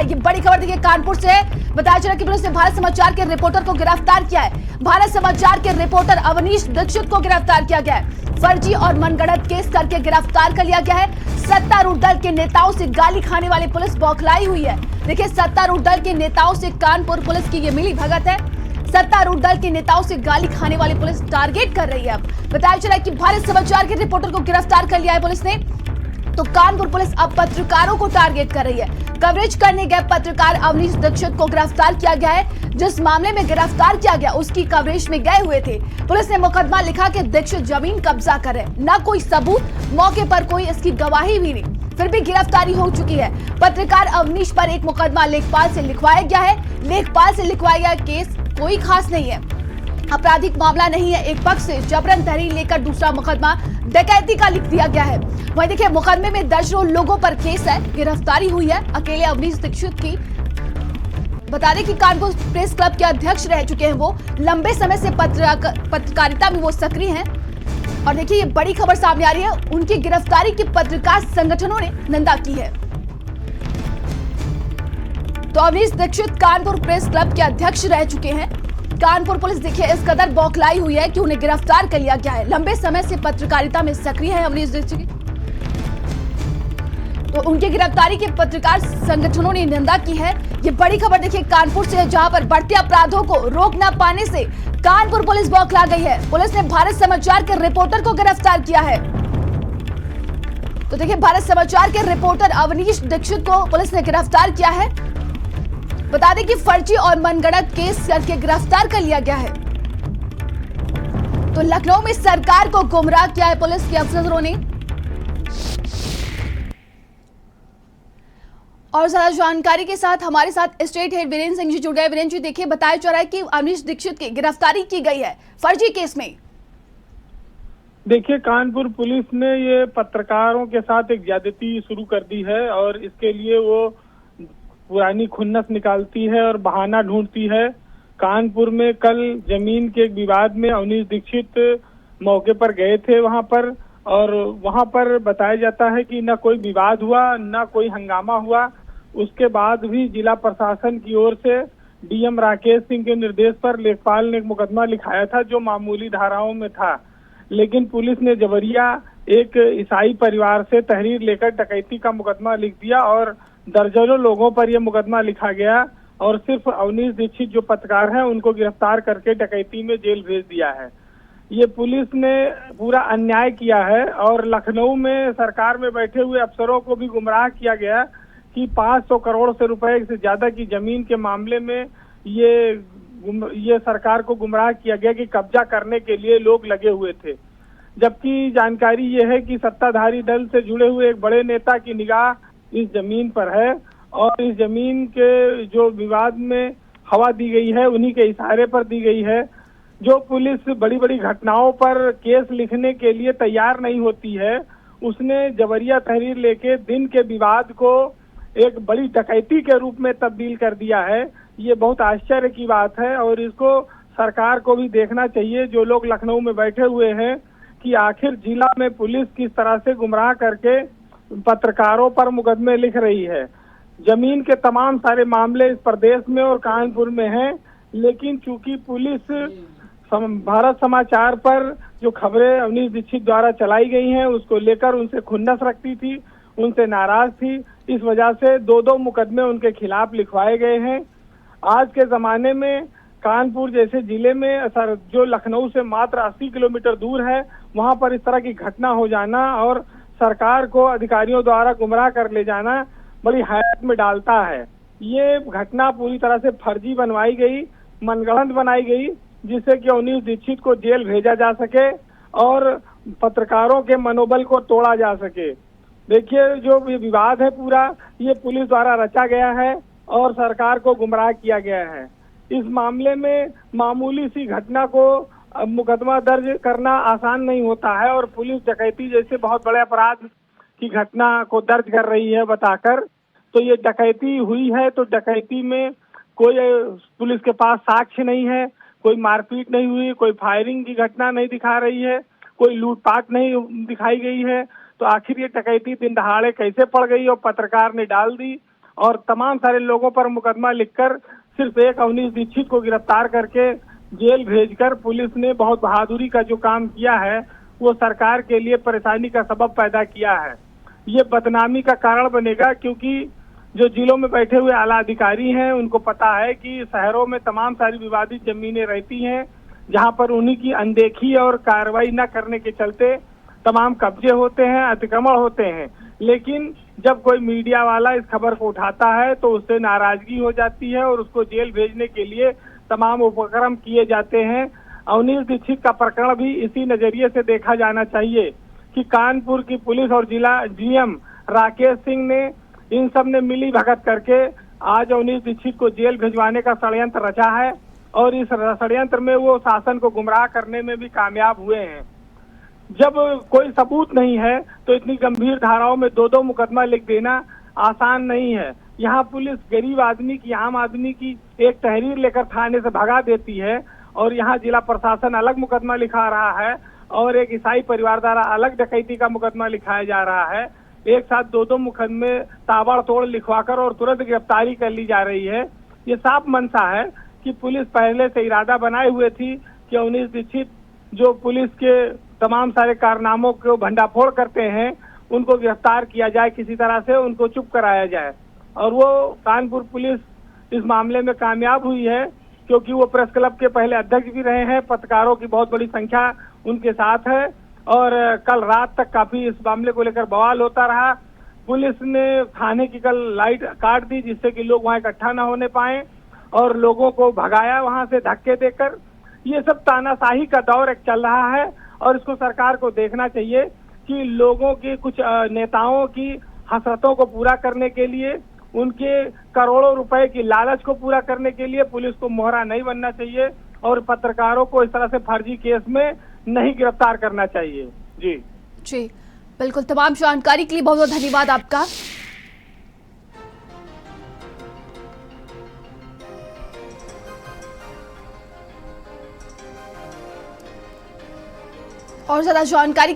है। ये बड़ी खबर देखिए कानपुर से है। बताया जा रहा है कि पुलिस ने भारत समाचार के रिपोर्टर को गिरफ्तार किया है। भारत समाचार के रिपोर्टर अवनीश दीक्षित को गिरफ्तार किया गया है। फर्जी और मनगढ़ंत केस करके गिरफ्तार कर लिया गया है। सत्तारूढ़ दल के नेताओं से गाली खाने वाली पुलिस बौखलाई हुई है। देखिए सत्तारूढ़ दल के नेताओं से कानपुर पुलिस की ये मिली भगत है। सत्तारूढ़ दल के नेताओं से गाली खाने वाली पुलिस टारगेट कर रही है। अब बताया जा रहा है कि भारत समाचार के रिपोर्टर को गिरफ्तार कर लिया है पुलिस ने। तो कानपुर पुलिस अब पत्रकारों को टारगेट कर रही है। कवरेज करने गए पत्रकार अवनीश दीक्षित को गिरफ्तार किया गया है। जिस मामले में गिरफ्तार किया गया उसकी कवरेज में गए हुए थे। पुलिस ने मुकदमा लिखा कि दीक्षित जमीन कब्जा करे, न कोई सबूत, मौके पर कोई इसकी गवाही भी नहीं, फिर भी गिरफ्तारी हो चुकी है। पत्रकार अवनीश पर एक मुकदमा लेखपाल से लिखवाया गया है। लेखपाल से लिखवाया गया केस कोई खास नहीं है, आपराधिक मामला नहीं है। एक पक्ष से जबरन तहरीर लेकर दूसरा मुकदमा डकैती का लिख दिया गया है। वहीं देखिए मुकदमे में दर्जनों लोगों पर केस है। गिरफ्तारी हुई है अकेले अवनीश दीक्षित की। बता दें कि कानपुर प्रेस क्लब के अध्यक्ष रह चुके हैं वो। लंबे समय से पत्रकारिता में वो सक्रिय हैं। और देखिए ये बड़ी खबर सामने आ रही है, उनकी गिरफ्तारी की पत्रकार संगठनों ने निंदा की है। तो अवनीश दीक्षित कानपुर प्रेस क्लब के अध्यक्ष रह चुके हैं। कानपुर पुलिस देखिए इस कदर बौखलाई हुई है कि उन्हें गिरफ्तार कर लिया गया है। लंबे समय से पत्रकारिता में सक्रिय है अवनीश दीक्षित, तो उनकी गिरफ्तारी के पत्रकार संगठनों ने निंदा की है। ये बड़ी खबर देखिए कानपुर से है, जहां पर बढ़ते अपराधों को रोक न पाने से कानपुर पुलिस बौखला गई है। पुलिस ने भारत समाचार के रिपोर्टर को गिरफ्तार किया है। तो देखिए भारत समाचार के रिपोर्टर अवनीश दीक्षित को पुलिस ने गिरफ्तार किया है। बता दें कि फर्जी और मनगढ़ंत केस करके गिरफ्तार कर लिया गया है। तो लखनऊ में सरकार को गुमराह किया है पुलिस के अफसरों ने। और ज्यादा जानकारी के साथ हमारे साथ स्टेट हेड वीरेंद्र सिंह जी जुड़ गए। वीरेंद्र जी देखिए बताया जा रहा है कि अवनीश दीक्षित की गिरफ्तारी की गई है फर्जी केस में। देखिए कानपुर पुलिस ने ये पत्रकारों के साथ एक ज्यादती शुरू कर दी है और इसके लिए वो पुरानी खुन्नस निकालती है और बहाना ढूंढती है। कानपुर में कल जमीन के एक विवाद में अवनीश दीक्षित मौके पर गए थे वहां पर, और वहां पर बताया जाता है कि न कोई विवाद हुआ न कोई हंगामा हुआ। उसके बाद भी जिला प्रशासन की ओर से डीएम राकेश सिंह के निर्देश पर लेखपाल ने एक मुकदमा लिखाया था जो मामूली धाराओं में था, लेकिन पुलिस ने जबरिया एक ईसाई परिवार से तहरीर लेकर डकैती का मुकदमा लिख दिया और दर्जनों लोगों पर यह मुकदमा लिखा गया और सिर्फ अवनीश दीक्षित जो पत्रकार हैं उनको गिरफ्तार करके डकैती में जेल भेज दिया है। ये पुलिस ने पूरा अन्याय किया है और लखनऊ में सरकार में बैठे हुए अफसरों को भी गुमराह किया गया कि 500 करोड़ से रुपए से ज्यादा की जमीन के मामले में ये सरकार को गुमराह किया गया कि कब्जा करने के लिए लोग लगे हुए थे। जबकि जानकारी ये है कि सत्ताधारी दल से जुड़े हुए एक बड़े नेता की निगाह इस जमीन पर है और इस जमीन के जो विवाद में हवा दी गई है उन्हीं के इशारे पर दी गई है। जो पुलिस बड़ी बड़ी घटनाओं पर केस लिखने के लिए तैयार नहीं होती है, उसने जबरिया तहरीर लेके दिन के विवाद को एक बड़ी डकैती के रूप में तब्दील कर दिया है। ये बहुत आश्चर्य की बात है और इसको सरकार को भी देखना चाहिए, जो लोग लखनऊ में बैठे हुए हैं, कि आखिर जिला में पुलिस किस तरह से गुमराह करके पत्रकारों पर मुकदमे लिख रही है। जमीन के तमाम सारे मामले इस प्रदेश में और कानपुर में हैं, लेकिन चूंकि पुलिस भारत समाचार पर जो खबरें अवनीश दीक्षित द्वारा चलाई गई हैं उसको लेकर उनसे खुन्नस रखती थी, उनसे नाराज थी, इस वजह से दो मुकदमे उनके खिलाफ लिखवाए गए हैं। आज के जमाने में कानपुर जैसे जिले में जो लखनऊ से मात्र 80 किलोमीटर दूर है, वहां पर इस तरह की घटना हो जाना और सरकार को अधिकारियों द्वारा गुमराह कर ले जाना बड़ी हैरत में डालता है। ये घटना पूरी तरह से फर्जी बनवाई गई, मनगढ़ंत बनाई गई, जिससे कि अवनीश दीक्षित को जेल भेजा जा सके और पत्रकारों के मनोबल को तोड़ा जा सके। देखिए जो ये विवाद है पूरा ये पुलिस द्वारा रचा गया है और सरकार को गुमराह किया गया है। इस मामले में मामूली सी घटना को मुकदमा दर्ज करना आसान नहीं होता है और पुलिस डकैती जैसे बहुत बड़े अपराध की घटना को दर्ज कर रही है बताकर। तो ये डकैती हुई है तो डकैती में कोई पुलिस के पास साक्ष्य नहीं है, कोई मारपीट नहीं हुई, कोई फायरिंग की घटना नहीं दिखा रही है, कोई लूटपाट नहीं दिखाई गई है, तो आखिर ये डकैती दिन दहाड़े कैसे पड़ गई और पत्रकार ने डाल दी। और तमाम सारे लोगों पर मुकदमा लिखकर सिर्फ एक अवनीश दीक्षित को गिरफ्तार करके जेल भेजकर पुलिस ने बहुत बहादुरी का जो काम किया है वो सरकार के लिए परेशानी का सबब पैदा किया है। ये बदनामी का कारण बनेगा, क्योंकि जो जिलों में बैठे हुए आला अधिकारी हैं उनको पता है कि शहरों में तमाम सारी विवादित जमीनें रहती हैं, जहां पर उन्हीं की अनदेखी और कार्रवाई न करने के चलते तमाम कब्जे होते हैं, अतिक्रमण होते हैं। लेकिन जब कोई मीडिया वाला इस खबर को उठाता है तो उससे नाराजगी हो जाती है और उसको जेल भेजने के लिए तमाम उपक्रम किए जाते हैं। अवनीश दीक्षित का प्रकरण भी इसी नजरिए से देखा जाना चाहिए कि कानपुर की पुलिस और जिला डीएम राकेश सिंह ने इन सब ने मिली भगत करके आज अवनीश दीक्षित को जेल भिजवाने का षड्यंत्र रचा है और इस षड्यंत्र में वो शासन को गुमराह करने में भी कामयाब हुए हैं। जब कोई सबूत नहीं है तो इतनी गंभीर धाराओं में दो दो मुकदमा लिख देना आसान नहीं है। यहाँ पुलिस गरीब आदमी की, आम आदमी की एक तहरीर लेकर थाने से भगा देती है और यहाँ जिला प्रशासन अलग मुकदमा लिखा रहा है और एक ईसाई परिवार द्वारा अलग डकैती का मुकदमा लिखाया जा रहा है। एक साथ दो दो मुकदमे ताबड़तोड़ लिखवाकर और तुरंत गिरफ्तारी कर ली जा रही है। ये साफ मंशा है कि पुलिस पहले से इरादा बनाए हुए थी कि अवनीश दीक्षित जो पुलिस के तमाम सारे कारनामों को भंडाफोड़ करते हैं उनको गिरफ्तार किया जाए, किसी तरह से उनको चुप कराया जाए। और वो कानपुर पुलिस इस मामले में कामयाब हुई है, क्योंकि वो प्रेस क्लब के पहले अध्यक्ष भी रहे हैं। पत्रकारों की बहुत बड़ी संख्या उनके साथ है और कल रात तक काफी इस मामले को लेकर बवाल होता रहा। पुलिस ने थाने की कल लाइट काट दी जिससे कि लोग वहां इकट्ठा न होने पाए और लोगों को भगाया वहां से धक्के देकर। ये सब तानाशाही का दौर एक चल रहा है और इसको सरकार को देखना चाहिए कि लोगों की, कुछ नेताओं की हसरतों को पूरा करने के लिए, उनके करोड़ों रुपए की लालच को पूरा करने के लिए पुलिस को मोहरा नहीं बनना चाहिए और पत्रकारों को इस तरह से फर्जी केस में नहीं गिरफ्तार करना चाहिए। जी बिल्कुल, तमाम जानकारी के लिए बहुत बहुत धन्यवाद आपका। और ज्यादा जानकारी